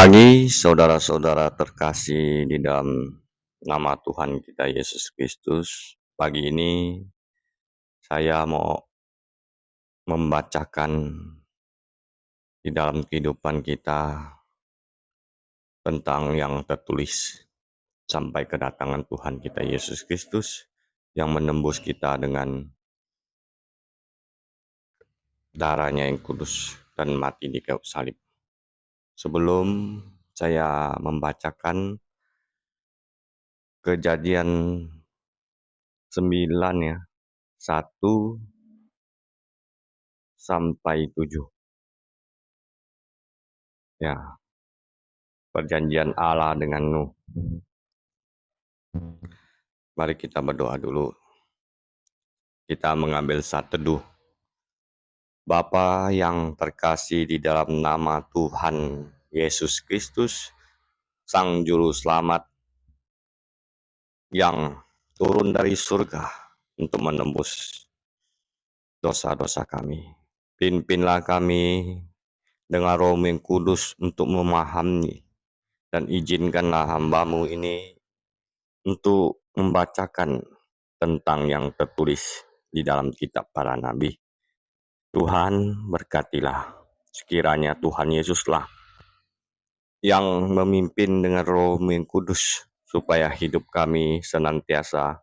pagi, saudara-saudara terkasih di dalam nama Tuhan kita Yesus Kristus. Pagi ini saya mau membacakan di dalam kehidupan kita tentang yang tertulis sampai kedatangan Tuhan kita Yesus Kristus yang menembus kita dengan darahnya yang kudus dan mati di kayu salib. Sebelum saya membacakan Kejadian 9 ya, 1 sampai 7. Ya, perjanjian Allah dengan Nuh. Mari kita berdoa dulu. Kita mengambil saat teduh. Bapa yang terkasih di dalam nama Tuhan Yesus Kristus, Sang Juru Selamat yang turun dari surga untuk menembus dosa-dosa kami. Pimpinlah kami dengan Roh yang kudus untuk memahami, dan izinkanlah hamba-Mu ini untuk membacakan tentang yang tertulis di dalam kitab para nabi. Tuhan berkatilah, sekiranya Tuhan Yesuslah yang memimpin dengan Roh yang kudus, supaya hidup kami senantiasa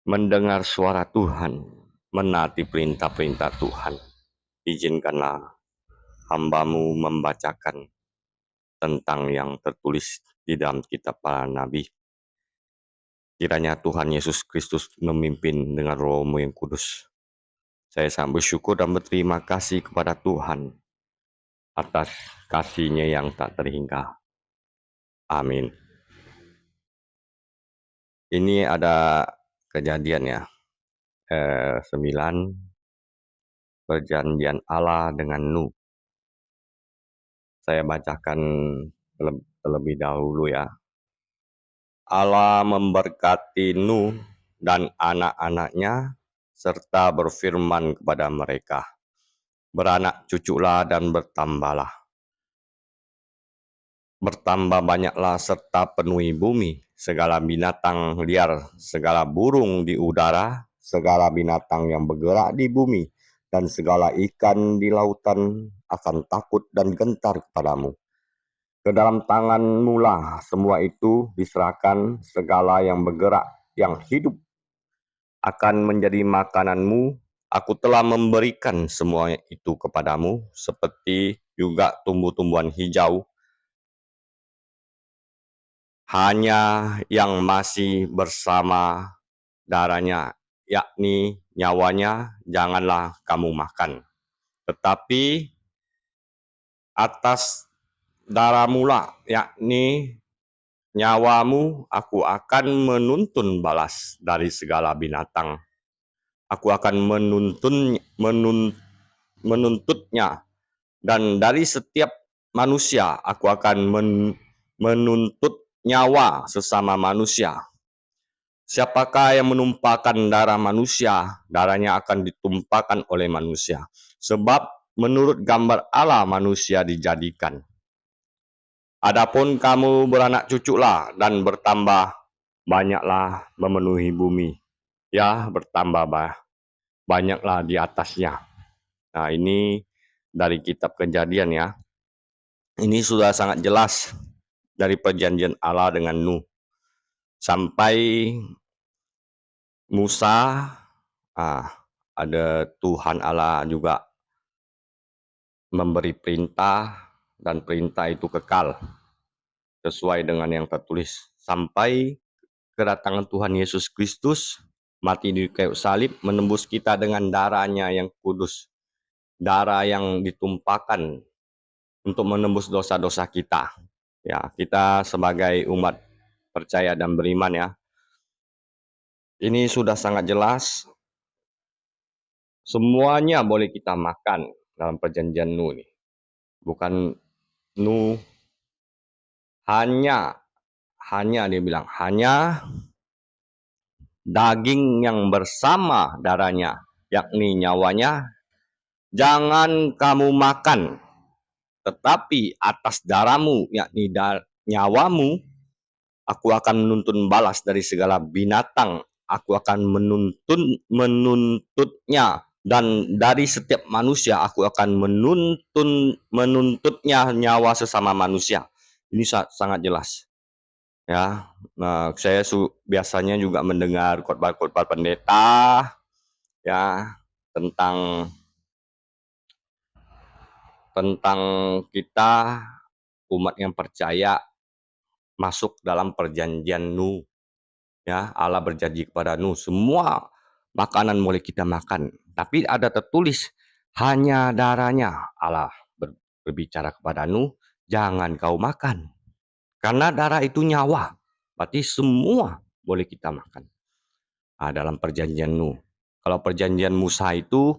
mendengar suara Tuhan, menaati perintah-perintah Tuhan. Izinkanlah hamba-Mu membacakan tentang yang tertulis di dalam kitab para nabi. Kiranya Tuhan Yesus Kristus memimpin dengan Roh-Mu yang kudus. Saya sangat bersyukur dan berterima kasih kepada Tuhan atas kasih-Nya yang tak terhingga. Amin. Ini ada kejadian ya, 9, perjanjian Allah dengan Nuh. Saya bacakan terlebih dahulu ya. Allah memberkati Nuh dan anak-anaknya, serta berfirman kepada mereka, beranak cuculah dan bertambahlah. Bertambah banyaklah serta penuhi bumi, segala binatang liar, segala burung di udara, segala binatang yang bergerak di bumi, dan segala ikan di lautan akan takut dan gentar kepadamu. Ke dalam tanganmu lah semua itu diserahkan, segala yang bergerak, yang hidup akan menjadi makananmu. Aku telah memberikan semua itu kepadamu, seperti juga tumbuh-tumbuhan hijau. Hanya yang masih bersama darahnya, yakni nyawanya, janganlah kamu makan. Tetapi atas darahmu lah, yakni nyawamu, aku akan menuntun balas dari segala binatang. Aku akan menuntutnya, dan dari setiap manusia aku akan menuntut nyawa sesama manusia. Siapakah yang menumpahkan darah manusia, darahnya akan ditumpahkan oleh manusia. Sebab menurut gambar Allah manusia dijadikan. Adapun kamu beranak cuculah dan bertambah banyaklah memenuhi bumi. Ya, bertambah banyaklah di atasnya. Nah, ini dari kitab Kejadian ya. Ini sudah sangat jelas dari perjanjian Allah dengan Nuh. Sampai Musa, ada Tuhan Allah juga memberi perintah, dan perintah itu kekal sesuai dengan yang tertulis sampai kedatangan Tuhan Yesus Kristus mati di kayu salib, menembus kita dengan darahnya yang kudus, darah yang ditumpahkan untuk menembus dosa-dosa kita. Ya, kita sebagai umat percaya dan beriman ya, ini sudah sangat jelas. Semuanya boleh kita makan dalam perjanjian Nuh ini. Bukan Nuh, hanya dia bilang, hanya daging yang bersama darahnya, yakni nyawanya, jangan kamu makan. Tetapi atas darahmu, yakni nyawamu, aku akan menuntun balas dari segala binatang. Aku akan menuntutnya, dan dari setiap manusia aku akan menuntutnya nyawa sesama manusia. Ini sangat jelas, ya. Nah, saya biasanya juga mendengar khotbah-khotbah pendeta, ya, tentang kita umat yang percaya masuk dalam perjanjian Nuh, ya. Allah berjanji kepada Nuh, semua makanan boleh kita makan, tapi ada tertulis hanya darahnya. Allah berbicara kepada Nuh, jangan kau makan, karena darah itu nyawa. Berarti semua boleh kita makan. Nah, dalam perjanjian Nuh. Kalau perjanjian Musa itu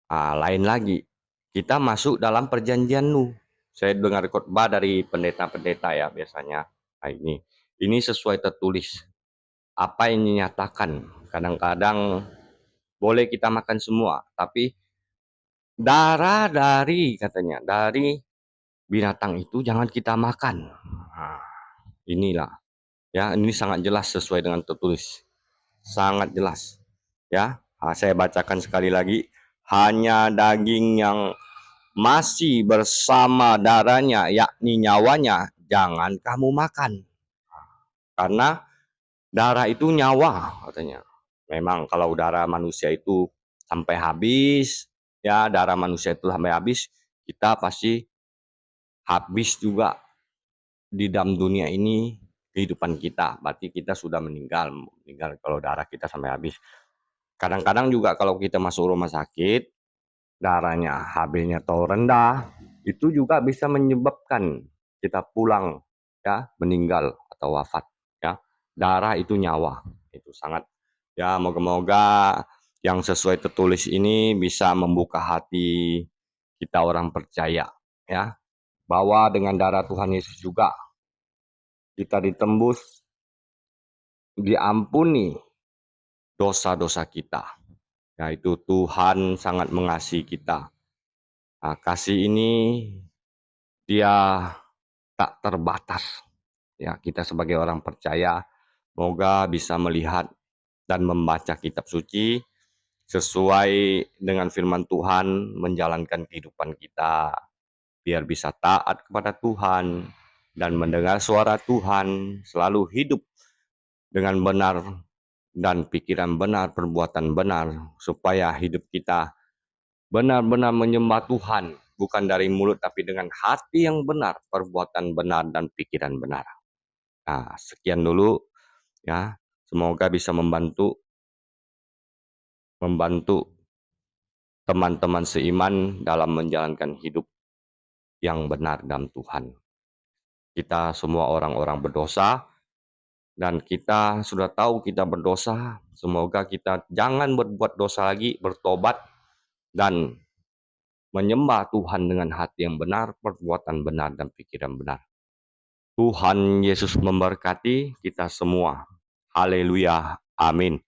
lain lagi. Kita masuk dalam perjanjian Nuh. Saya dengar khotbah dari pendeta-pendeta, ya, biasanya. Nah, ini sesuai tertulis. Apa yang dinyatakan. Kadang-kadang boleh kita makan semua, tapi darah katanya, dari binatang itu jangan kita makan. Nah, inilah, ya, ini sangat jelas sesuai dengan tertulis. Sangat jelas, ya. Saya bacakan sekali lagi. Hanya daging yang masih bersama darahnya, yakni nyawanya, jangan kamu makan. Karena darah itu nyawa, katanya. Memang kalau darah manusia itu sampai habis, ya, darah manusia itu sampai habis, kita pasti habis juga di dalam dunia ini kehidupan kita. Berarti kita sudah meninggal kalau darah kita sampai habis. Kadang-kadang juga kalau kita masuk rumah sakit, darahnya HB-nya atau rendah, itu juga bisa menyebabkan kita pulang, ya, meninggal atau wafat, ya. Darah itu nyawa. Itu sangat, ya, moga-moga yang sesuai tertulis ini bisa membuka hati kita orang percaya, ya, bahwa dengan darah Tuhan Yesus juga kita ditembus, diampuni dosa-dosa kita. Yaitu Tuhan sangat mengasihi kita. Nah, kasih ini dia tak terbatas. Ya, kita sebagai orang percaya semoga bisa melihat dan membaca kitab suci sesuai dengan firman Tuhan, menjalankan kehidupan kita biar bisa taat kepada Tuhan dan mendengar suara Tuhan, selalu hidup dengan benar dan pikiran benar, perbuatan benar, supaya hidup kita benar-benar menyembah Tuhan, bukan dari mulut tapi dengan hati yang benar, perbuatan benar dan pikiran benar. Nah, sekian dulu, ya. Semoga bisa membantu teman-teman seiman dalam menjalankan hidup yang benar dalam Tuhan. Kita semua orang-orang berdosa, dan kita sudah tahu kita berdosa. Semoga kita jangan berbuat dosa lagi, bertobat, dan menyembah Tuhan dengan hati yang benar, perbuatan benar, dan pikiran benar. Tuhan Yesus memberkati kita semua. Haleluya. Amin.